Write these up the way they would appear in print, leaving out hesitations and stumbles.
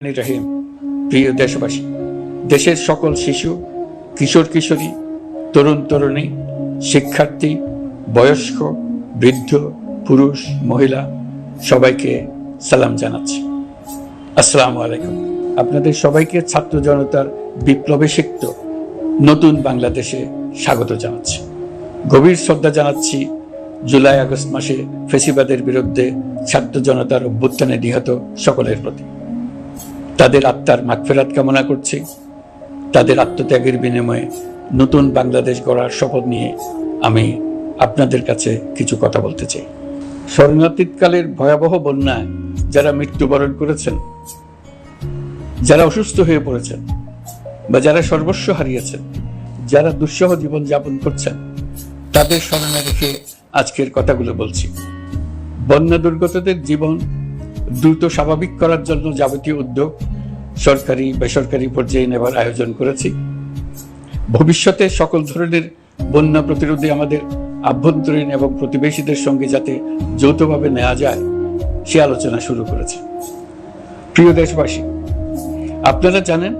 রহিম। প্রিয় দেশবাসী, দেশের সকল শিশু, কিশোর কিশোরী, তরুণ তরুণী, শিক্ষার্থী, বয়স্ক, বৃদ্ধ, পুরুষ, মহিলা সবাইকে সালাম জানাচ্ছি। আসসালামু আলাইকুম। আপনাদের সবাইকে ছাত্র জনতার বিপ্লবে সিক্ত নতুন বাংলাদেশে স্বাগত জানাচ্ছি। গভীর শ্রদ্ধা জানাচ্ছি জুলাই আগস্ট মাসে ফ্যাসিবাদের বিরুদ্ধে ছাত্র জনতার অভ্যুত্থানে নিহত সকলের প্রতি। তাদের আত্মার মাগফিরাত কামনা করছি। তাদের আত্মত্যাগের বিনিময়ে নতুন বাংলাদেশ গড়ার শপথ নিয়ে আমি আপনাদের কাছে কিছু কথা বলতে চাই। শরণার্থীকালের ভয়াবহ বন্যায় যারা মৃত্যুবরণ করেছেন, যারা অসুস্থ হয়ে পড়েছেন বা যারা সর্বস্ব হারিয়েছেন, যারা দুঃসহ জীবন যাপন করছেন, তাদের স্মরণে রেখে আজকের কথাগুলো বলছি। বন্যা দুর্গতদের জীবন দ্রুত স্বাভাবিক করার জন্য যাবতীয় উদ্যোগ সরকারি বেসরকারি পর্যায়ে নেবার আয়োজন করেছি। ভবিষ্যতে সকল ধরনের বন্যা প্রতিরোধে আমাদের আভ্যন্তরীণ এবং প্রতিবেশীদের সঙ্গে যাতে যৌথভাবে নেওয়া যায় সে আলোচনা শুরু করেছে। প্রিয় দেশবাসী, আপনারা জানেন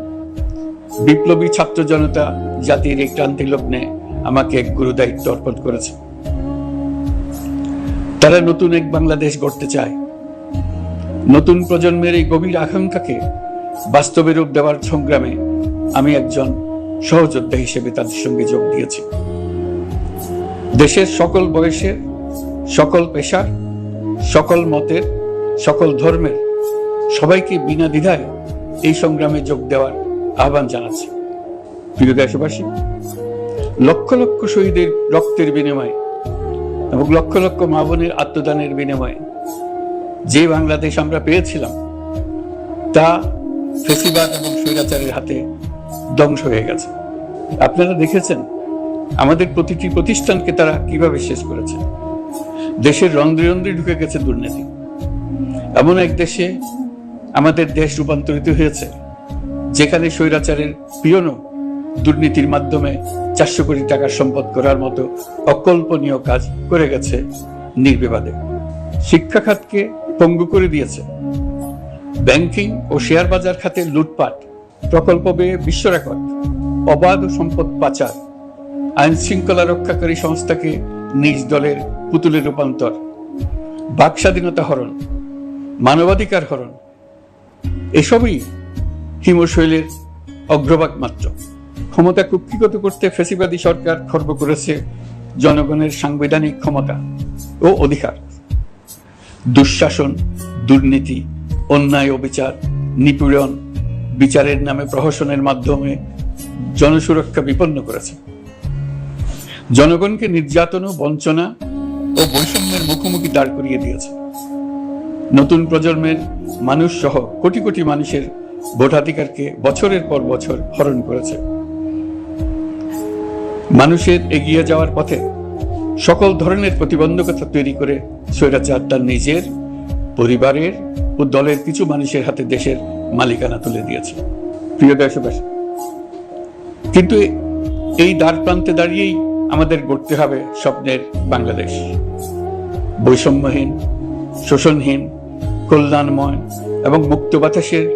বিপ্লবী ছাত্র জনতা জাতির এই ক্রান্তি লগ্নে আমাকে এক গুরু দায়িত্ব অর্পণ করেছে। তারা নতুন এক বাংলাদেশ গড়তে চায়। নতুন প্রজন্মের এই গভীর আকাঙ্ক্ষাকে বাস্তবে রূপ দেওয়ার সংগ্রামে আমি একজন সহযোদ্ধা হিসেবে তাদের সঙ্গে যোগ দিয়েছি। দেশের সকল বয়সের, সকল পেশার, সকল মতের, সকল ধর্মের সবাইকে বিনা দ্বিধায় এই সংগ্রামে যোগ দেওয়ার আহ্বান জানাচ্ছি। প্রিয় দেশবাসী, লক্ষ লক্ষ শহীদের রক্তের বিনিময়ে এবং লক্ষ লক্ষ মা বোনের আত্মদানের বিনিময়ে যে বাংলাদেশ আমরা পেয়েছিলাম তা ফ্যাসিবাদ এবং স্বৈরাচারের হাতে ধ্বংস হয়ে গেছে। আপনারা দেখেছেন আমাদের প্রতিটি প্রতিষ্ঠানকে তারা কিভাবে শেষ করেছে। দেশের রন্ধ্রে রন্ধ্রে ঢুকে গেছে দুর্নীতি। এমন এক দেশে আমাদের দেশ রূপান্তরিত হয়েছে যেখানে স্বৈরাচারের পিয়নও দুর্নীতির মাধ্যমে 400 কোটি টাকার সম্পদ করার মতো অকল্পনীয় কাজ করে গেছে নির্বিবাদে। শিক্ষা খাতকে পঙ্গু করে দিয়েছে। ব্যাংকিং ও শেয়ার বাজার খাতে লুটপাট, প্রকল্প ব্যয়ে বিশ্ব রেকর্ড, অবাধ সম্পদ পাচার, আইন শৃঙ্খলা রক্ষাকারী সংস্থাকে নিজ দলের পুতুলে রূপান্তর, বাক স্বাধীনতা হরণ, মানবাধিকার হরণ, এসবই হিমশৈলের অগ্রভাগ মাত্র। ক্ষমতা কুক্ষিগত করতে ফ্যাসিবাদী সরকার খর্ব করেছে জনগণের সাংবিধানিক ক্ষমতা ও অধিকার। দুঃশাসন, দুর্নীতি, অন্যায়, অবিচার, নিপীড়ন, বিচারের নামে প্রহসনের মাধ্যমে জনসুরক্ষা বিপন্ন করেছে। জনগণকে নির্যাতন, বঞ্চনা ও বৈষম্যের মুখোমুখি দাঁড় করিয়ে দিয়েছে। নতুন প্রজন্মের মানুষ সহ কোটি কোটি মানুষের ভোটাধিকারকে বছরের পর বছর হরণ করেছে। মানুষের এগিয়ে যাওয়ার পথে সকল ধরনের প্রতিবন্ধকতা তৈরি করে স্বৈরাচার তার নিজের, পরিবারের ও দলের কিছু মানুষের হাতে দেশের মালিকানা তুলে দিয়েছে। প্রিয় দেশবাসী, কিন্তু এই দ্বার প্রান্তে দাঁড়িয়েই আমাদের গড়তে হবে স্বপ্নের বাংলাদেশ। বৈষম্যহীন, শোষণহীন, কল্যাণময় এবং মুক্ত বাতাসের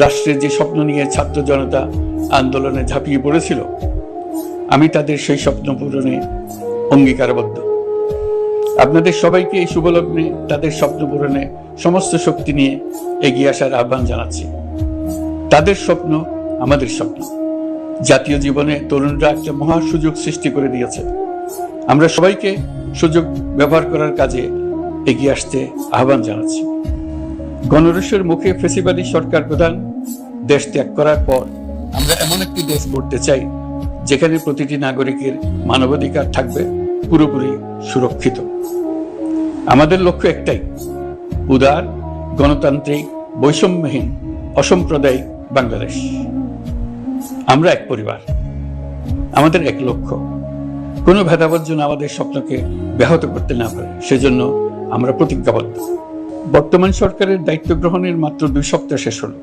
রাষ্ট্রের যে স্বপ্ন নিয়ে ছাত্র জনতা আন্দোলনে ঝাঁপিয়ে পড়েছিল, আমি তাদের সেই স্বপ্ন পূরণে অঙ্গীকারবদ্ধ। আপনাদের সবাইকে এই শুভলগ্নে তাদের স্বপ্ন পূরণে সমস্ত শক্তি নিয়ে এগিয়ে আসার আহ্বান জানাচ্ছি। তাদের স্বপ্ন আমাদের স্বপ্ন। জাতীয় জীবনে তরুণরা একটা মহা সুযোগ সৃষ্টি করে দিয়েছে। আমরা সবাইকে সুযোগ ব্যবহার করার কাজে এগিয়ে আসতে আহ্বান জানাচ্ছি। গণরোষের মুখে ফ্যাসিবাদী সরকার প্রধান দেশ ত্যাগ করার পর আমরা এমন একটি দেশ গড়তে চাই যেখানে প্রতিটি নাগরিকের মানবাধিকার থাকবে পুরোপুরি সুরক্ষিত। আমাদের লক্ষ্য একটাই, উদার, গণতান্ত্রিক, বৈষম্যহীন, অসাম্প্রদায়িক বাংলাদেশ। আমরা এক পরিবার, আমাদের এক লক্ষ্য। কোনো ভেদাভেদ যেন আমাদের স্বপ্নকে ব্যাহত করতে না পারে, সেজন্য আমরা প্রতিজ্ঞাবদ্ধ। বর্তমান সরকারের দায়িত্ব গ্রহণের মাত্র 2 সপ্তাহ শেষ হল।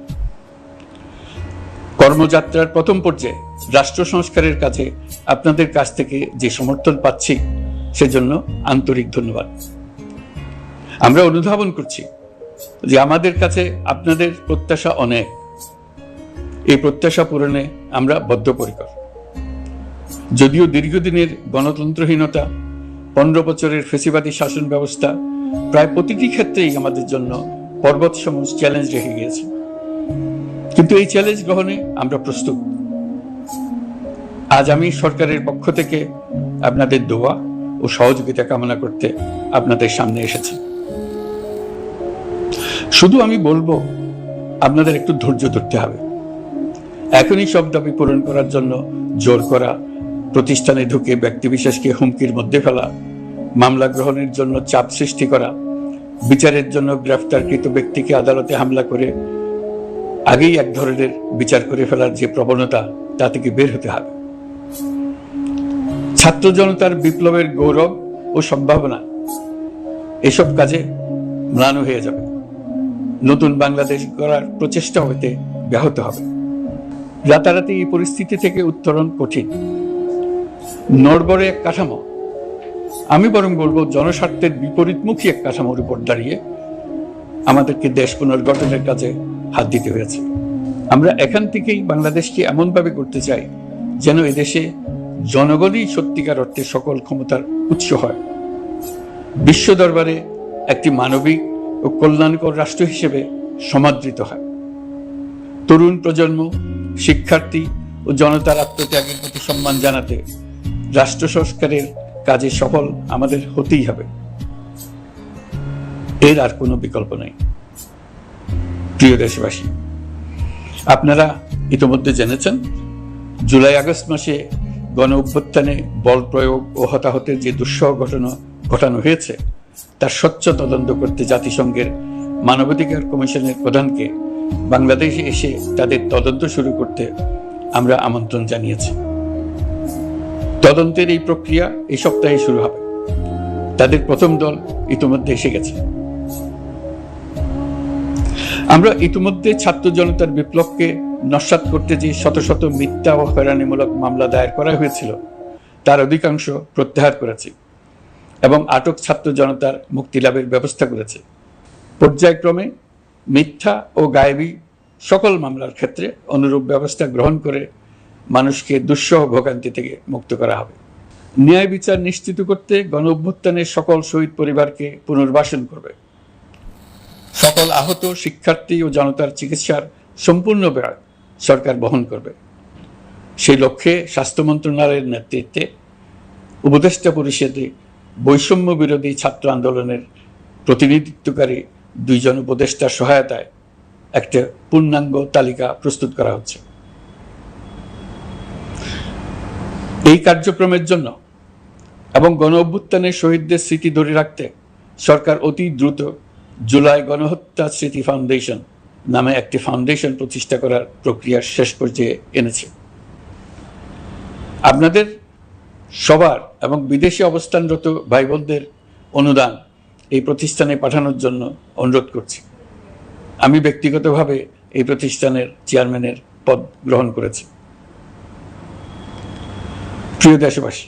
কর্মযাত্রার প্রথম পর্যায়ে রাষ্ট্র সংস্কারের কাজে আপনাদের কাছ থেকে যে সমর্থন পাচ্ছি সেজন্য আন্তরিক ধন্যবাদ। আমরা অনুধাবন করছি যে আমাদের কাছে আপনাদের প্রত্যাশা অনেক, এই প্রত্যাশা পূরণে আমরা বদ্ধপরিকর। যদিও দীর্ঘদিনের গণতন্ত্রহীনতা, 15 বছরের ফেসিবাদী শাসন ব্যবস্থা প্রায় প্রতিটি ক্ষেত্রেই আমাদের জন্য পর্বতসম চ্যালেঞ্জ রেখে গিয়েছে, কিন্তু এই চ্যালেঞ্জ গ্রহণে আমরা প্রস্তুত। আজ আমি সরকারের পক্ষ থেকে আপনাদের দোয়া ও সহযোগিতা কামনা করতে আপনাদের সামনে এসেছি। শুধু আমি বলবো, আপনাদের একটু ধৈর্য ধরতে হবে। এখনই সব দাবি পূরণ করার জন্য জোর করা, প্রতিষ্ঠানে ঢুকে ব্যক্তিবিশেষকে হুমকির মধ্যে ফেলা, মামলা গ্রহণের জন্য চাপ সৃষ্টি করা, বিচারের জন্য গ্রেফতারকৃত ব্যক্তিকে আদালতে হামলা করে আগেই এক ধরনের বিচার করে ফেলার যে প্রবণতা, তা থেকে বের হতে হবে। ছাত্র জনতার বিপ্লবের গৌরব ও সম্ভাবনা এসব কাজে ম্লান হয়ে যাবে। নতুন বাংলাদেশ গড়ার প্রচেষ্টা হইতে ব্যাহত হবে। রাতারাতি এই পরিস্থিতি থেকে উত্তরণ কঠিন। নড়বড়ে এক কাঠামো, আমি বরং বলবো জনস্বার্থের বিপরীতমুখী এক কাঠামোর উপর দাঁড়িয়ে আমাদেরকে দেশ পুনর্গঠনের কাজে হাত দিতে হয়েছে। আমরা এখান থেকেই বাংলাদেশকে এমনভাবে করতে চাই যেন এদেশে জনগণই সত্যিকার অর্থে সকল ক্ষমতার উৎস হয়, বিশ্ব দরবারে একটি মানবিক ও কল্যাণকর রাষ্ট্র হিসেবে সমাদৃত হয়। তরুণ প্রজন্ম, শিক্ষার্থী ও জনতার আত্মত্যাগের প্রতি সম্মান জানাতে রাষ্ট্র সংস্কারের কাজে সফল আমাদের হতেই হবে, এর আর কোনো বিকল্প নেই। প্রিয় দেশবাসী, আপনারা ইতিমধ্যে জেনেছেন জুলাই আগস্ট মাসে গণ অভ্যুত্থানে বল প্রয়োগ ও হতাহতের যে দুঃসহ ঘটনা ঘটানো হয়েছে তার স্বচ্ছ তদন্ত করতে জাতিসংঘের মানবাধিকার কমিশনের প্রধানকে বাংলাদেশে এসে তাদের তদন্ত শুরু করতে আমরা আমন্ত্রণ জানিয়েছি। তদন্তের এই প্রক্রিয়া এই সপ্তাহে শুরু হবে। তাদের প্রথম দল ইতিমধ্যে এসে গেছে। আমরা ইতিমধ্যে ছাত্র জনতার বিপ্লবকে নস্যাৎ করতে যে শত শত মিথ্যা ও হয়রানিমূলক মামলা দায়ের করা হয়েছিল তার অধিকাংশ প্রত্যাহার করেছি এবং আটক ছাত্র জনতার মুক্তি লাভের ব্যবস্থা করেছে। পর্যায়ক্রমে মিথ্যা ও গায়েবী সকল মামলার ক্ষেত্রে অনুরূপ ব্যবস্থা গ্রহণ করে মানুষকে দুঃসহ ভোগান্তি থেকে মুক্ত করা হবে। ন্যায় বিচার নিশ্চিত করতে গণ অভ্যুত্থানের সকল শহীদ পরিবারকে পুনর্বাসন করবে। সকল আহত শিক্ষার্থী ও জনতার চিকিৎসার সম্পূর্ণ ব্যয় সরকার বহন করবে। সেই লক্ষ্যে স্বাস্থ্য মন্ত্রণালয়ের নেতৃত্বে উপদেষ্টা পরিষদে বৈষম্য বিরোধী ছাত্র আন্দোলনের প্রতিনিধিত্বকারী 2 জন উপদেষ্টার সহায়তায় একটা পূর্ণাঙ্গ তালিকা প্রস্তুত করা হচ্ছে। এই কার্যক্রমের জন্য এবং গণ অভ্যুত্থানের শহীদদের স্মৃতি ধরে রাখতে সরকার অতি দ্রুত জুলাই গণহত্যা স্মৃতি ফাউন্ডেশন নামে একটি ফাউন্ডেশন প্রতিষ্ঠা করার প্রক্রিয়ার শেষ পর্যায়ে এনেছে। আপনাদের সবার এবং বিদেশে অবস্থানরত ভাই বোনদের অনুদান এই প্রতিষ্ঠানে পাঠানোর জন্য অনুরোধ করছি। আমি ব্যক্তিগতভাবে এই প্রতিষ্ঠানের চেয়ারম্যানের পদ গ্রহণ করেছি। প্রিয় দেশবাসী,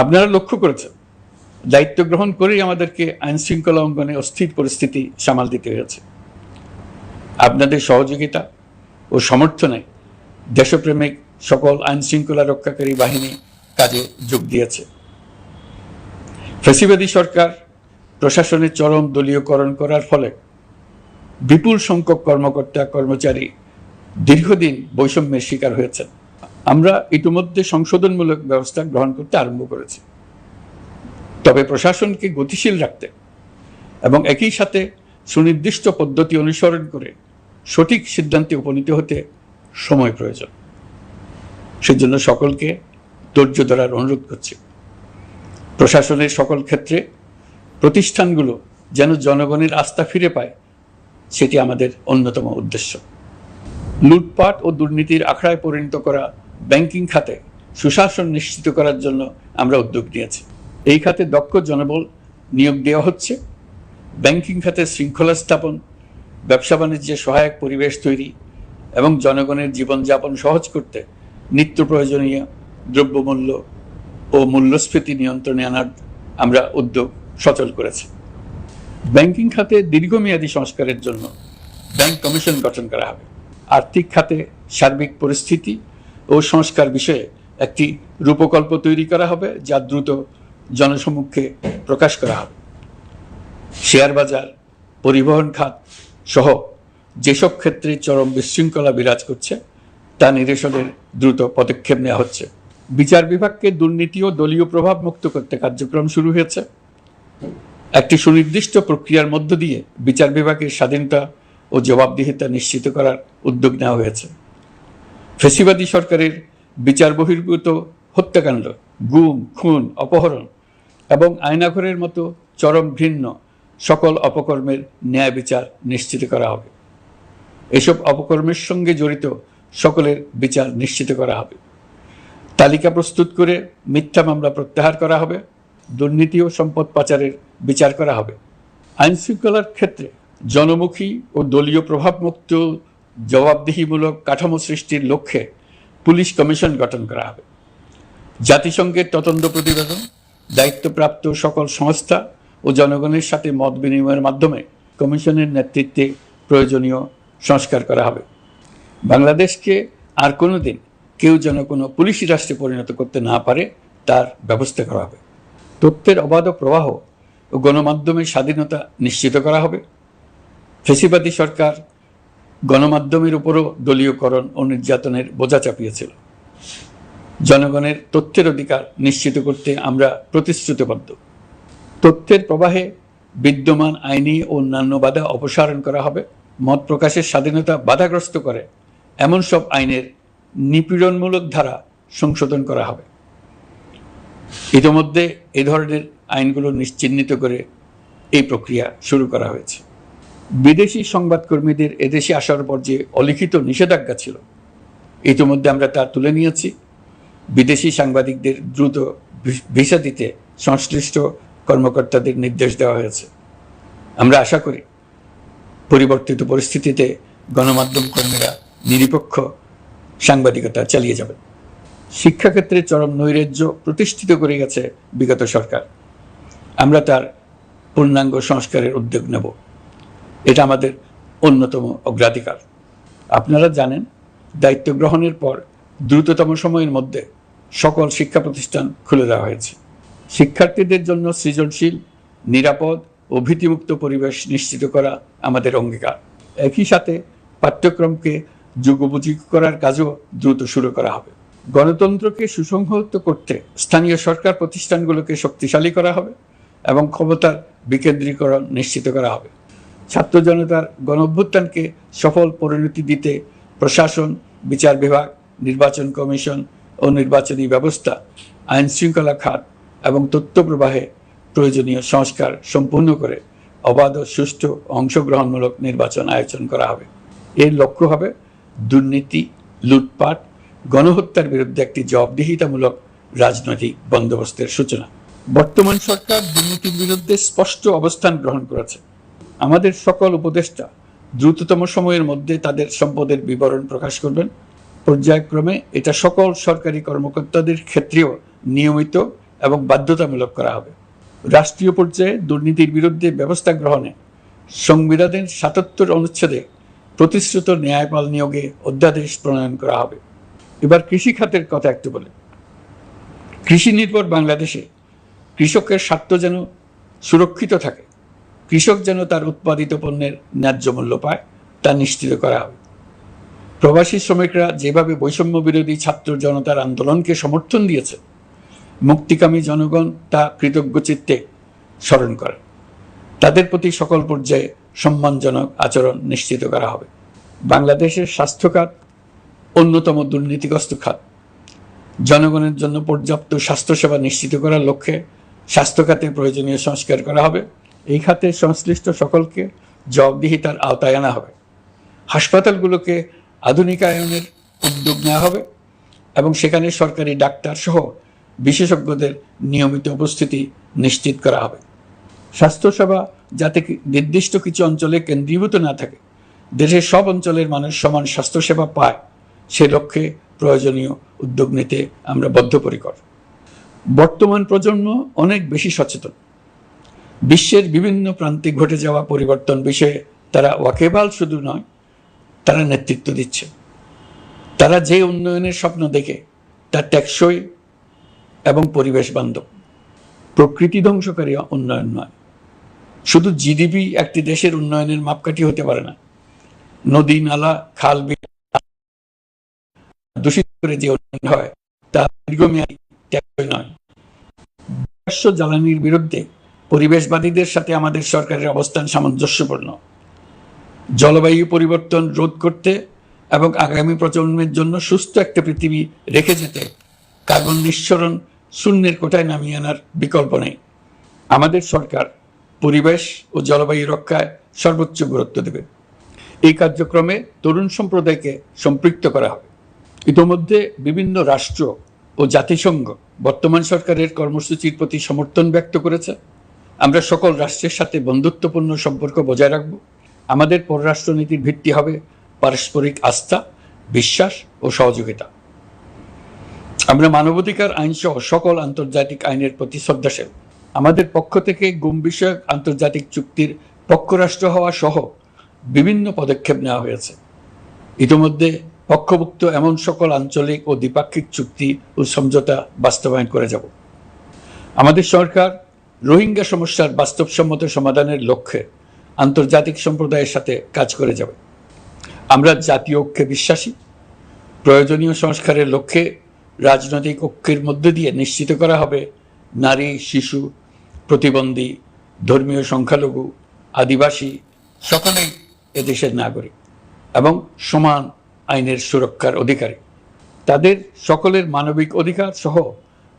আপনারা লক্ষ্য করেছেন দায়িত্ব গ্রহণ করেই আমাদেরকে আইন শৃঙ্খলা অঙ্গনে অস্থির পরিস্থিতি সামাল দিতে হয়েছে। আপনাদের সহযোগিতা ও সমর্থনে দেশপ্রেমিক সকল আইন শৃঙ্খলা রক্ষাকারী বাহিনী কাজে যোগ দিয়েছে। ফ্যাসিবাদী সরকার প্রশাসনের চরম দলীয়করণ করার ফলে বিপুল সংখ্যক কর্মকর্তা কর্মচারী দীর্ঘদিন বৈষম্যের শিকার হয়েছেন। আমরা ইতিমধ্যে সংশোধনমূলক ব্যবস্থা গ্রহণ করতে আরম্ভ করেছি, তবে প্রশাসনকে গতিশীল রাখতে এবং একই সাথে সুনির্দিষ্ট পদ্ধতি অনুসরণ করে সঠিক সিদ্ধান্তে উপনীত হতে সময় প্রয়োজন। সেজন্য সকলকে ধৈর্য ধরার অনুরোধ করছি। প্রশাসনের সকল ক্ষেত্রে প্রতিষ্ঠানগুলো যেন জনগণের আস্থা ফিরে পায়, সেটি আমাদের অন্যতম উদ্দেশ্য। লুটপাট ও দুর্নীতির আখড়ায় পরিণত করা ব্যাংকিং খাতে সুশাসন নিশ্চিত করার জন্য আমরা উদ্যোগ নিয়েছি। এই খাতে দক্ষ জনবল নিয়োগ দেওয়া হচ্ছে। ব্যাংকিং খাতে শৃঙ্খলা স্থাপন, ব্যবসা বাণিজ্যে সহায়ক পরিবেশ তৈরি এবং জনগণের জীবনযাপন সহজ করতে নিত্য প্রয়োজনীয় দ্রব্যমূল্য ও মূল্যস্ফীতি নিয়ন্ত্রণে আনার আমরা উদ্যোগ সচল করেছি। ব্যাংকিং খাতে দীর্ঘমেয়াদী সংস্কারের জন্য ব্যাংক কমিশন গঠন করা হবে। আর্থিক খাতে সার্বিক পরিস্থিতি ও সংস্কার বিষয়ে একটি রূপকল্প তৈরি করা হবে, যা দ্রুত জনসমক্ষে প্রকাশ করা হবে। শেয়ার বাজার, পরিবহন খাত সহ যেসব ক্ষেত্রে চরম বিশৃঙ্খলা বিরাজ করছে তা নিরসনের দ্রুত পদক্ষেপ নেওয়া হচ্ছে। বিচার বিভাগকে দুর্নীতি ও দলীয় প্রভাব মুক্ত করতে কার্যক্রম শুরু হয়েছে। একটি সুনির্দিষ্ট প্রক্রিয়ার মধ্য দিয়ে বিচার বিভাগের স্বাধীনতা ও জবাবদিহিতা নিশ্চিত করার উদ্যোগ নেওয়া হয়েছে। ফ্যাসিবাদী সরকারের বিচার বহির্ভূত হত্যাকাণ্ড, গুম, খুন, অপহরণ এবং আয়নাঘরের মতো চরম ঘৃণ্য সকল অপকর্মের ন্যায় বিচার নিশ্চিত করা হবে। এসব অপকর্মের সঙ্গে জড়িত সকলের বিচার নিশ্চিত করা হবে। তালিকা প্রস্তুত করে মিথ্যা মামলা প্রত্যাহার করা হবে। দুর্নীতি ও সম্পদ পাচারের বিচার করা হবে। আইন শৃঙ্খলার ক্ষেত্রে জনমুখী ও দলীয় প্রভাবমুক্ত জবাবদিহিমূলক কাঠামো সৃষ্টির লক্ষ্যে পুলিশ কমিশন গঠন করা হবে। জাতিসংঘের তদন্ত প্রতিবেদন, দায়িত্বপ্রাপ্ত সকল সংস্থা ও জনগণের সাথে মত বিনিময়ের মাধ্যমে কমিশনের নেতৃত্বে প্রয়োজনীয় সংস্কার করা হবে। বাংলাদেশকে আর কোনোদিন কেউ যেন কোনো পুলিশি রাষ্ট্রে পরিণত করতে না পারে তার ব্যবস্থা করা হবে। তথ্যের অবাধ প্রবাহ ও গণমাধ্যমের স্বাধীনতা নিশ্চিত করা হবে। ফ্যাসিবাদী সরকার গণমাধ্যমের উপরও দলীয়করণ ও নির্যাতনের বোঝা চাপিয়েছিল। জনগণের তথ্যের অধিকার নিশ্চিত করতে আমরা প্রতিশ্রুতিবদ্ধ। তথ্যের প্রবাহে বিদ্যমান আইনি ও অন্যান্য বাধা অপসারণ করা হবে। মত প্রকাশের স্বাধীনতা বাধাগ্রস্ত করে এমন সব আইনের নিপীড়নমূলক ধারা সংশোধন করা হবে। ইতিমধ্যে এই ধরনের আইনগুলো চিহ্নিত করে এই প্রক্রিয়া শুরু করা হয়েছে। বিদেশি সংবাদকর্মীদের এদেশে আসার পর যে অলিখিত নিষেধাজ্ঞা ছিল, ইতিমধ্যে আমরা তা তুলে নিয়েছি। বিদেশি সাংবাদিকদের দ্রুত ভিসা দিতে সংশ্লিষ্ট কর্মকর্তাদের নির্দেশ দেওয়া হয়েছে। আমরা আশা করি পরিবর্তিত পরিস্থিতিতে গণমাধ্যম কর্মীরা নিরপেক্ষ সাংবাদিকতা চালিয়ে যাবেন। শিক্ষাক্ষেত্রে চরম নৈরাজ্য প্রতিষ্ঠিত করে গেছে বিগত সরকার। আমরা তার পূর্ণাঙ্গ সংস্কারের উদ্যোগ নেব। এটা আমাদের অন্যতম অগ্রাধিকার। আপনারা জানেন, দায়িত্ব গ্রহণের পর দ্রুততম সময়ের মধ্যে সকল শিক্ষা প্রতিষ্ঠান খুলে দেওয়া হয়েছে। শিক্ষার্থীদের জন্য সৃজনশীল, নিরাপদ ও ভীতিমুক্ত পরিবেশ নিশ্চিত করা আমাদের অঙ্গীকার। একই সাথে পাঠ্যক্রমকে যুগোপযোগী করার কাজও দ্রুত শুরু করা হবে। গণতন্ত্রকে সুসংহত করতে স্থানীয় সরকার প্রতিষ্ঠানগুলোকে শক্তিশালী করা হবে এবং ক্ষমতার বিকেন্দ্রীকরণ নিশ্চিত করা হবে। ছাত্র জনতার গণঅভ্যুত্থানকে সফল পরিণতি দিতে প্রশাসন, বিচার বিভাগ, নির্বাচন কমিশন ও নির্বাচনী ব্যবস্থা, আইন শৃঙ্খলা খাত এবং তথ্য প্রবাহে প্রয়োজনীয় সংস্কার সম্পূর্ণ করে অবাধ ও সুষ্ঠু অংশগ্রহণমূলক নির্বাচন আয়োজন করা হবে। এর লক্ষ্য হবে দুর্নীতি, লুটপাট, গণহত্যার বিরুদ্ধে একটি জবাবদিহিতামূলক রাজনৈতিক বন্দোবস্তের সূচনা। বর্তমান সরকার দুর্নীতির বিরুদ্ধে স্পষ্ট অবস্থান গ্রহণ করেছে। আমাদের সকল উপদেষ্টা দ্রুততম সময়ের মধ্যে তাদের সম্পদের বিবরণ প্রকাশ করবেন। পর্যায়ক্রমে এটা সকল সরকারি কর্মকর্তাদের ক্ষেত্রেও নিয়মিত এবং বাধ্যতামূলক করা হবে। রাষ্ট্রীয় পর্যায়ে দুর্নীতির বিরুদ্ধে ব্যবস্থা গ্রহণে সংবিধানের ৭৭ অনুচ্ছেদে প্রতিশ্রুত ন্যায়পাল নিয়োগে অধ্যাদেশ প্রণয়ন করা হবে। এবার কৃষি খাতের কথা একটু বলে। কৃষি নির্ভর বাংলাদেশে কৃষকের স্বার্থ যেন সুরক্ষিত থাকে, কৃষক যেন তার উৎপাদিত পণ্যের ন্যায্য মূল্য পায়, তা নিশ্চিত করা হবে। প্রবাসী শ্রমিকরা যেভাবে বৈষম্য বিরোধী ছাত্র জনতার আন্দোলনকে সমর্থন দিয়েছে, মুক্তিকামী জনগণ তা কৃতজ্ঞ চিত্তে স্মরণ করে। তাদের প্রতি সকল পর্যায়ে সম্মানজনক আচরণ নিশ্চিত করা হবে। বাংলাদেশের স্বাস্থ্য খাত অন্যতম দুর্নীতিগ্রস্ত খাত। জনগণের জন্য পর্যাপ্ত স্বাস্থ্যসেবা নিশ্চিত করার লক্ষ্যে স্বাস্থ্য খাতে প্রয়োজনীয় সংস্কার করা হবে। এই খাতে সংশ্লিষ্ট সকলকে জবাবদিহিতার আওতায় আনা হবে। হাসপাতালগুলোকে আধুনিকায়নের উদ্যোগ নেওয়া হবে এবং সেখানে সরকারি ডাক্তার সহ বিশেষজ্ঞদের নিয়মিত উপস্থিতি নিশ্চিত করা হবে। স্বাস্থ্যসেবা যাতে নির্দিষ্ট কিছু অঞ্চলে কেন্দ্রীভূত না থাকে, দেশের সব অঞ্চলের মানুষ সমান স্বাস্থ্যসেবা পায়, সে লক্ষ্যে প্রয়োজনীয় উদ্যোগ নিতে আমরা বদ্ধপরিকর। বর্তমান প্রজন্ম অনেক বেশি সচেতন। বিশ্বের বিভিন্ন প্রান্তে ঘটে যাওয়া পরিবর্তন বিষয়ে তারা ওয়াকিবহাল শুধু নয়, তারা নেতৃত্ব দিচ্ছে। তারা যে উন্নয়নের স্বপ্ন দেখে তা টেকসই এবং পরিবেশ বান্ধব, প্রকৃতি ধ্বংসকারী উন্নয়ন নয়। শুধু জিডিপি একটি দেশের উন্নয়নের মাপকাঠি হতে পারে না। নদী, নালা, খাল, বিল দূষিত করে যে উন্নয়ন হয় তা দীর্ঘমেয়াদী টেকসই নয়। জীবাশ্ম জ্বালানির বিরুদ্ধে পরিবেশবাদীদের সাথে আমাদের সরকারের অবস্থান সামঞ্জস্যপূর্ণ। জলবায়ু পরিবর্তন রোধ করতে এবং আগামী প্রজন্মের জন্য সুস্থ একটা পৃথিবী রেখে যেতে কার্বন নিঃসরণ শূন্যের কোঠায় নামিয়ে আনার বিকল্প নেই। আমাদের সরকার পরিবেশ ও জলবায়ু রক্ষায় সর্বোচ্চ গুরুত্ব দেবে। এই কার্যক্রমে তরুণ সম্প্রদায়কে সম্পৃক্ত করা হবে। ইতোমধ্যে বিভিন্ন রাষ্ট্র ও জাতিসংঘ বর্তমান সরকারের কর্মসূচির প্রতি সমর্থন ব্যক্ত করেছে। আমরা সকল রাষ্ট্রের সাথে বন্ধুত্বপূর্ণ সম্পর্ক বজায় রাখব। আমাদের পররাষ্ট্রনীতির ভিত্তি হবে পারস্পরিক আস্থা, বিশ্বাস ও সহযোগিতা। আমরা মানবাধিকার আইন সহ সকল আন্তর্জাতিক আইনের প্রতি শ্রদ্ধাশীল। আমাদের পক্ষ থেকে গুম বিষয়ক আন্তর্জাতিক চুক্তির পক্ষরাষ্ট্র হওয়া সহ বিভিন্ন পদক্ষেপ নেওয়া হয়েছে। ইতিমধ্যে পক্ষভুক্ত এমন সকল আঞ্চলিক ও দ্বিপাক্ষিক চুক্তি ও সমঝোতা বাস্তবায়ন করে যাব। আমাদের সরকার রোহিঙ্গা সমস্যার বাস্তবসম্মত সমাধানের লক্ষ্যে আন্তর্জাতিক সম্প্রদায়ের সাথে কাজ করে যাবে। আমরা জাতীয় ঐক্যে বিশ্বাসী। প্রয়োজনীয় সংস্কারের লক্ষ্যে রাজনৈতিক ঐক্যের মধ্য দিয়ে নিশ্চিত করা হবে নারী, শিশু, প্রতিবন্ধী, ধর্মীয় সংখ্যালঘু, আদিবাসী সকলেই এদেশের নাগরিক এবং সমান আইনের সুরক্ষার অধিকারী। তাদের সকলের মানবিক অধিকার সহ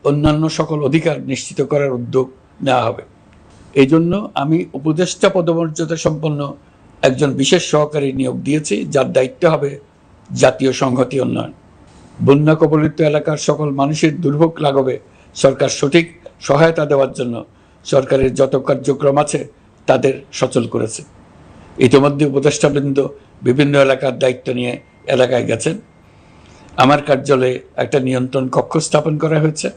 অন্যান্য সকল অধিকার নিশ্চিত করার উদ্যোগ নেওয়া হবে। এই জন্য আমি উপদেষ্টা পদমর্যাদা সম্পন্ন একজন বিশেষ সহকারী নিয়োগ দিয়েছি, যার দায়িত্ব হবে জাতীয় সংহতি উন্নয়ন। বন্যা কবলিত এলাকার সকল মানুষের দুর্ভোগ লাঘবে সরকার সঠিক সহায়তা দেওয়ার জন্য সরকারের যত কার্যক্রম আছে তাদের সচল করেছে। ইতিমধ্যে উপদেষ্টাবৃন্দ বিভিন্ন এলাকার দায়িত্ব নিয়ে এলাকায় গেছেন। আমার কার্যালয়ে একটা নিয়ন্ত্রণ কক্ষ স্থাপন করা হয়েছে।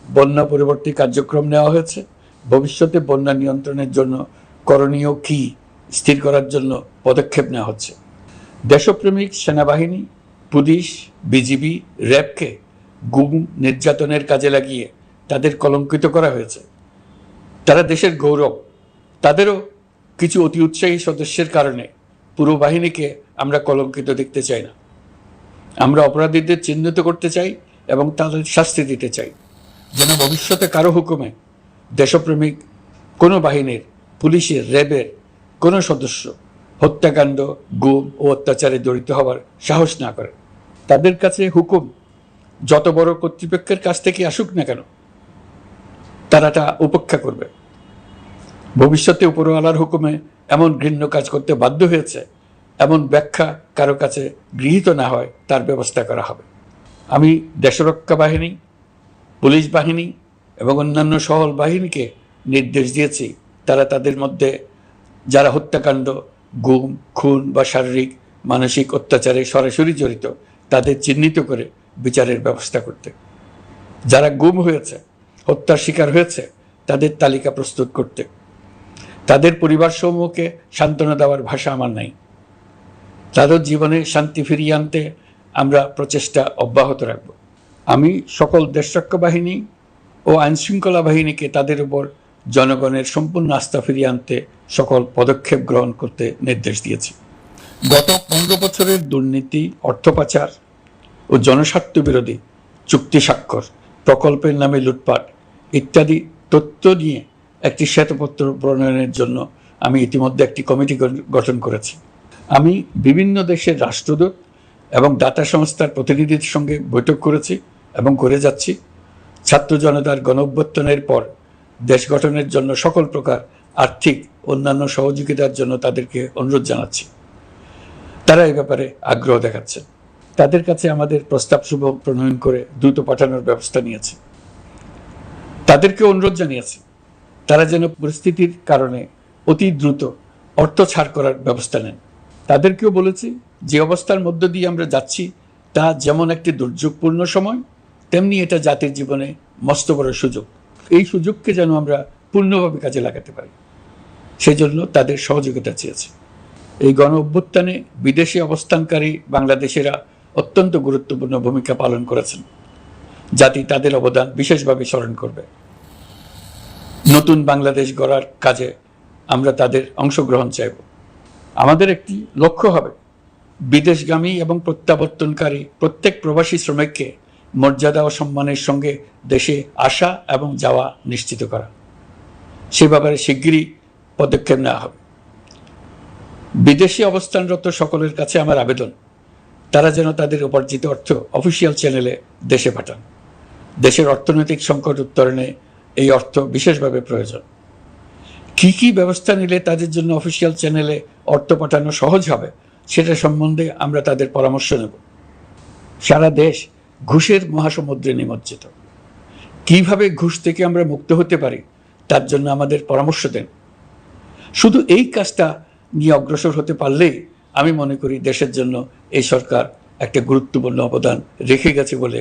বন্যা পরবর্তী কার্যক্রম নেওয়া হয়েছে। ভবিষ্যতে বন্যা নিয়ন্ত্রণের জন্য করণীয় কি স্থির করার জন্য পদক্ষেপ নেওয়া হচ্ছে। দেশপ্রেমিক সেনাবাহিনী, পুলিশ, বিজিবি, র্যাবকে গুম নির্যাতনের কাজে লাগিয়ে তাদের কলঙ্কিত করা হয়েছে। তারা দেশের গৌরব। তাদেরও কিছু অতি উৎসাহী সদস্যের কারণে পুরো বাহিনীকে আমরা কলঙ্কিত দেখতে চাই না। আমরা অপরাধীদের চিহ্নিত করতে চাই এবং তাদের শাস্তি দিতে চাই, যেন ভবিষ্যতে কারো হুকুমে দেশপ্রেমিক কোনো বাহিনীর, পুলিশের, র্যাবের কোনো সদস্য হত্যাকাণ্ড, গুম ও অত্যাচারে জড়িত হওয়ার সাহস না করে। তাদের কাছে হুকুম যত বড় কর্তৃপক্ষের কাছ থেকে আসুক না কেন, তারা তা উপেক্ষা করবে। ভবিষ্যতে উপরওয়ালার হুকুমে এমন ঘৃণ্য কাজ করতে বাধ্য হয়েছে এমন ব্যাখ্যা কারো কাছে গৃহীত না হয় তার ব্যবস্থা করা হবে। আমি দেশরক্ষা বাহিনী, পুলিশ বাহিনী এবং অন্যান্য সহল বাহিনীকে নির্দেশ দিয়েছি তারা তাদের মধ্যে যারা হত্যাকাণ্ড, গুম, খুন বা শারীরিক মানসিক অত্যাচারে সরাসরি জড়িত তাদের চিহ্নিত করে বিচারের ব্যবস্থা করতে। যারা গুম হয়েছে, হত্যার শিকার হয়েছে তাদের তালিকা প্রস্তুত করতে। তাদের পরিবার সমূহকে সান্ত্বনা দেওয়ার ভাষা আমার নাই। তাদের জীবনে শান্তি ফিরিয়ে আনতে আমরা প্রচেষ্টা অব্যাহত রাখব। আমি সকল দেশরক্ষা বাহিনী ও আইনশৃঙ্খলা বাহিনীকে তাদের উপর জনগণের সম্পূর্ণ আস্থা ফিরিয়ে আনতে সকল পদক্ষেপ গ্রহণ করতে নির্দেশ দিয়েছি। গত 15 বছরের দুর্নীতি, অর্থ পাচার ও জনস্বার্থ বিরোধী চুক্তি স্বাক্ষর, প্রকল্পের নামে লুটপাট ইত্যাদি তথ্য নিয়ে একটি শ্বেতপত্র প্রণয়নের জন্য আমি ইতিমধ্যে একটি কমিটি গঠন করেছি। আমি বিভিন্ন দেশের রাষ্ট্রদূত এবং দাতা সংস্থার প্রতিনিধিদের সঙ্গে বৈঠক করেছি এবং করে যাচ্ছি। ছাত্র জনতার গণঅভ্যুত্থানের পর দেশ গঠনের জন্য সকল প্রকার আর্থিক অন্যান্য সহযোগিতার জন্য তাদেরকে অনুরোধ জানাচ্ছি। তারা এই ব্যাপারে আগ্রহ দেখাচ্ছে। তাদের কাছে আমাদের প্রস্তাবসমূহ প্রণয়ন করে দ্রুত পাঠানোর ব্যবস্থা নিয়েছে। তাদেরকে অনুরোধ জানিয়েছি তারা যেন পরিস্থিতির কারণে অতি দ্রুত অর্থ ছাড় করার ব্যবস্থা নেন। তাদেরকেও বলেছি যে অবস্থার মধ্য দিয়ে আমরা যাচ্ছি তা যেমন একটি দুর্যোগপূর্ণ সময়, তেমনি এটা জাতির জীবনে মস্ত বড় সুযোগ। এই সুযোগকে যেন আমরা পূর্ণভাবে কাজে লাগাতে পারি। সেজন্য তাদের সহযোগিতা চেয়েছে। এই গণ অভ্যুত্থানে বিদেশে অবস্থানকারী বাংলাদেশিরা অত্যন্ত গুরুত্বপূর্ণ ভূমিকা পালন করেছেন। জাতি তাদের অবদান বিশেষভাবে স্মরণ করবে। নতুন বাংলাদেশ গড়ার কাজে আমরা তাদের অংশগ্রহণ চাইব। আমাদের একটি লক্ষ্য হবে বিদেশগামী এবং প্রত্যাবর্তনকারী প্রত্যেক প্রবাসী শ্রমিককে মর্যাদা ও সম্মানের সঙ্গে দেশে আসা এবং যাওয়া নিশ্চিত করা। সে ব্যাপারে শিগগিরই পদক্ষেপ নেওয়া হবে। বিদেশে অবস্থানরত সকলের কাছে আমার আবেদন, তারা যেন তাদের উপার্জিত অর্থ অফিসিয়াল চ্যানেলে দেশে পাঠান। দেশের অর্থনৈতিক সংকট উত্তরণে এই অর্থ বিশেষভাবে প্রয়োজন। কি কি ব্যবস্থা নিলে তাদের জন্য অফিসিয়াল চ্যানেলে অর্থ পাঠানো সহজ হবে সেটা সম্বন্ধে আমরা তাদের পরামর্শ নেব। সারা দেশ ঘুষের মহাসমুদ্রে নিমজ্জিত। কিভাবে ঘুষ থেকে আমরা মুক্ত হতে পারি তার জন্য আমাদের পরামর্শ দেন। শুধু এই কাজটা নিয়ে অগ্রসর হতে পারলেই আমি মনে করি দেশের জন্য এই সরকার একটা গুরুত্বপূর্ণ অবদান রেখে গেছে বলে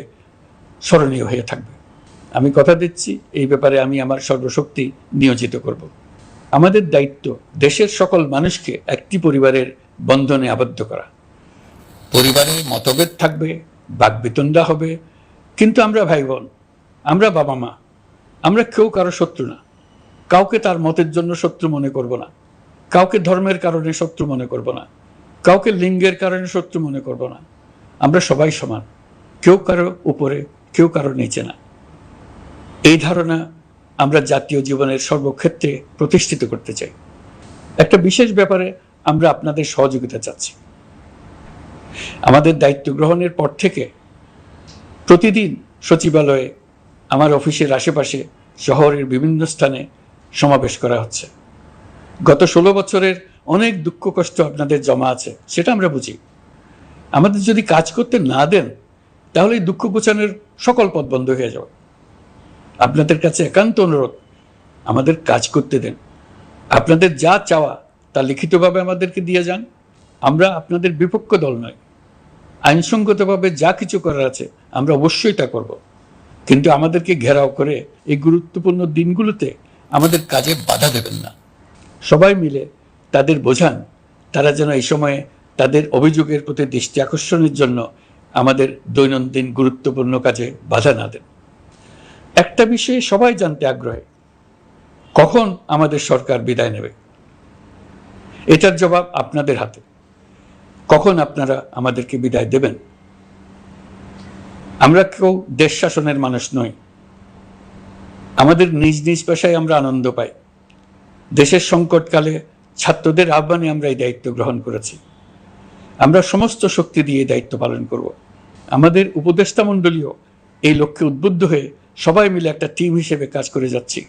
স্মরণীয় হয়ে থাকবে। আমি কথা দিচ্ছি, এই ব্যাপারে আমি আমার সর্বশক্তি নিয়োজিত করব। আমাদের দায়িত্ব দেশের সকল মানুষকে একটি পরিবারের বন্ধনে আবদ্ধ করা। পরিবারে মতভেদ থাকবে, বাকবিতণ্ডা হবে, কিন্তু আমরা ভাই বোন, আমরা বাবা মা, আমরা কেউ কারো শত্রু না। কাউকে তার মতের জন্য শত্রু মনে করব না, কাউকে ধর্মের কারণে শত্রু মনে করব না, কাউকে লিঙ্গের কারণে শত্রু মনে করব না। আমরা সবাই সমান, কেউ কারো উপরে, কেউ কারো নিচে না। এই ধারণা আমরা জাতীয় জীবনের সর্বক্ষেত্রে প্রতিষ্ঠিত করতে চাই। একটা বিশেষ ব্যাপারে আমরা আপনাদের সহযোগিতা চাচ্ছি। আমাদের দায়িত্ব গ্রহণের পর থেকে প্রতিদিন সচিবালয়ে, আমার অফিসের আশেপাশে, শহরের বিভিন্ন স্থানে সমাবেশ করা হচ্ছে। গত 16 বছরের অনেক দুঃখ কষ্ট আপনাদের জমা আছে, সেটা আমরা বুঝি। আমাদের যদি কাজ করতে না দেন তাহলে এই দুঃখ ঘোচানোর সকল পথ বন্ধ হয়ে যাবে। আপনাদের কাছে একান্ত অনুরোধ, আমাদের কাজ করতে দেন। আপনাদের যা চাওয়া তা লিখিতভাবে আমাদেরকে দিয়ে যান। আমরা আপনাদের বিপক্ষ দল নয়। আইনসঙ্গতভাবে যা কিছু করার আছে আমরা অবশ্যই তা করব, কিন্তু আমাদেরকে ঘেরাও করে এই গুরুত্বপূর্ণ দিনগুলোতে আমাদের কাজে বাধা দেবেন না। সবাই মিলে তাদের বোঝান, তারা যেন এই সময়ে তাদের অভিযোগের প্রতি দৃষ্টি আকর্ষণের জন্য আমাদের দৈনন্দিন গুরুত্বপূর্ণ কাজে বাধা না দেন। একটা বিষয়ে সবাই জানতে আগ্রহী, কখন আমাদের সরকার বিদায় নেবে। এটার জবাব আপনাদের হাতে। কখন আপনারা আমাদেরকে বিদায় দেবেন? আমরা কেউ দেশ শাসনের মানুষ নই। আমাদের নিজ নিজ পেশায় আমরা আনন্দ পাই। দেশের সংকটকালে ছাত্রদের আহ্বানে আমরা এই দায়িত্ব গ্রহণ করেছি। আমরা সমস্ত শক্তি দিয়ে এই দায়িত্ব পালন করব। আমাদের উপদেষ্টা মণ্ডলীও এই লক্ষ্যে উদ্বুদ্ধ হয়ে সবাই মিলে একটা টিম হিসেবে কাজ করে যাচ্ছি।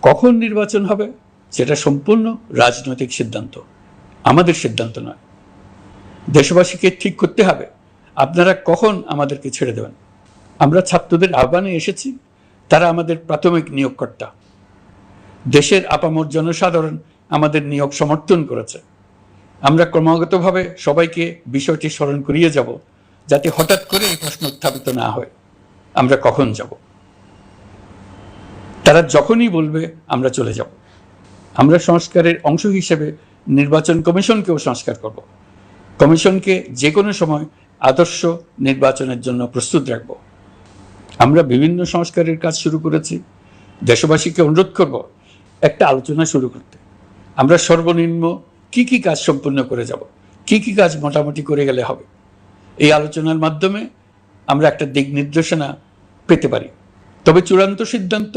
কখন নির্বাচন হবে সেটা সম্পূর্ণ রাজনৈতিক সিদ্ধান্ত, আমাদের সিদ্ধান্ত নয়। দেশবাসীকে ঠিক করতে হবে আপনারা কখন আমাদেরকে ছেড়ে দেবেন। আমরা ছাত্রদের আহ্বানে এসেছি, তারা আমাদের প্রাথমিক নিয়োগকর্তা। দেশের আপামর জনসাধারণ আমাদের নিয়োগ সমর্থন করেছে। আমরা ক্রমাগতভাবে সবাইকে বিষয়টি স্মরণ করিয়ে যাব, যাতে হঠাৎ করে এই প্রশ্ন উত্থাপিত না হয় আমরা কখন যাব। তারা যখনই বলবে আমরা চলে যাব। আমরা সংস্কারের অংশ হিসেবে নির্বাচন কমিশনকেও সংস্কার করব। কমিশনকে যে কোনো সময় আদর্শ নির্বাচনের জন্য প্রস্তুত রাখব। আমরা বিভিন্ন সংস্কারের কাজ শুরু করেছি। দেশবাসীকে অনুরোধ করব একটা আলোচনা শুরু করতে। আমরা সর্বনিম্ন কি কি কাজ সম্পূর্ণ করে যাব, কি কি কাজ মোটামুটি করে গেলে হবে। এই আলোচনার মাধ্যমে আমরা একটা দিক নির্দেশনা পেতে পারি। তবে চূড়ান্ত সিদ্ধান্ত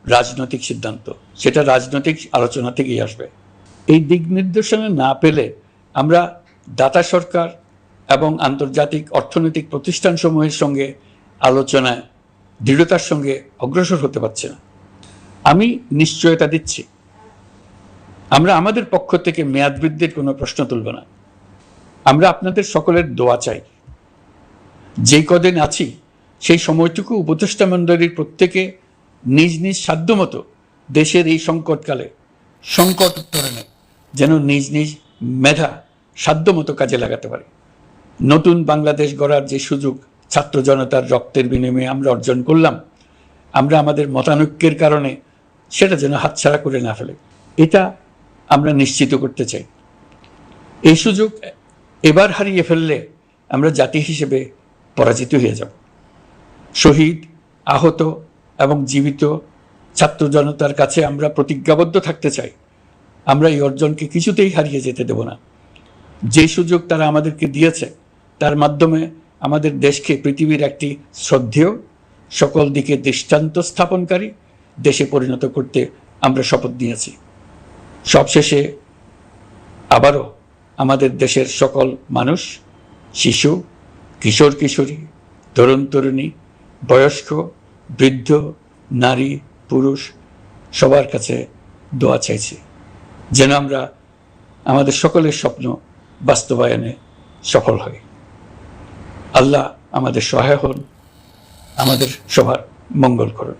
রাজনৈতিক সিদ্ধান্ত, সেটা রাজনৈতিক আলোচনা থেকেই আসবে। এই দিক নির্দেশনা না পেলে আমরা দাতা সরকার এবং আন্তর্জাতিক অর্থনৈতিক প্রতিষ্ঠানসমূহের সঙ্গে আলোচনায় দৃঢ়তার সঙ্গে অগ্রসর হতে পারছি না। আমি নিশ্চয়তা দিচ্ছি, আমরা আমাদের পক্ষ থেকে মেয়াদ বৃদ্ধির কোনো প্রশ্ন তুলব না। আমরা আপনাদের সকলের দোয়া চাই। যেই কদিন আছি সেই সময়টুকু উপদেষ্টা মণ্ডলীর প্রত্যেকে নিজ নিজ সাধ্যমতো দেশের এই সংকটকালে সংকট উত্তরণে যেন নিজ নিজ মেধা সাধ্যমতো কাজে লাগাতে পারে। নতুন বাংলাদেশ গড়ার যে সুযোগ ছাত্র জনতার রক্তের বিনিময়ে আমরা অর্জন করলাম, আমরা আমাদের মতানৈক্যের কারণে সেটা যেন হাতছাড়া করে না ফেলে। এটা আমরা নিশ্চিত করতে চাই। এই সুযোগ এবার হারিয়ে ফেললে আমরা জাতি হিসেবে পরাজিত হয়ে যাব। শহীদ, আহত এবং জীবিত ছাত্র জনতার কাছে আমরা প্রতিজ্ঞাবদ্ধ থাকতে চাই। আমরা এই অর্জনকে কিছুতেই হারিয়ে যেতে দেব না। যে সুযোগ তারা আমাদেরকে দিয়েছে তার মাধ্যমে আমাদের দেশকে পৃথিবীর একটি শ্রদ্ধেয়, সকল দিকে দৃষ্টান্ত স্থাপনকারী দেশে পরিণত করতে আমরা শপথ নিয়েছি। সবশেষে আবারও আমাদের দেশের সকল মানুষ, শিশু, কিশোর কিশোরী, তরুণ তরুণী, বয়স্ক, বৃদ্ধ, নারী, পুরুষ সবার কাছে দোয়া চাইছি যেন আমরা আমাদের সকলের স্বপ্ন বাস্তবায়নে সফল হই। আল্লাহ আমাদের সহায় হন, আমাদের সবার মঙ্গল করুন।